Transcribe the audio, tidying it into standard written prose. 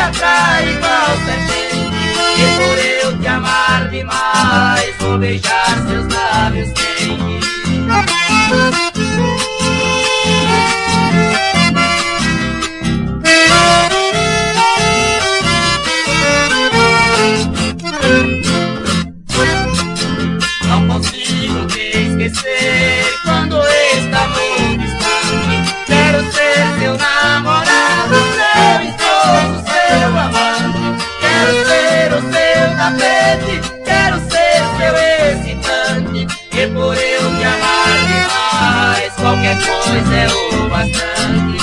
atrai igual serpente. E por eu te amar demais, vou beijar seus lábios quentes. Não consigo te esquecer quando estamos distantes. Quero ser seu namorado, seu esposo, seu amante. Quero ser o seu tapete, quero ser seu excitante. E por eu te amar demais, qualquer coisa é o bastante.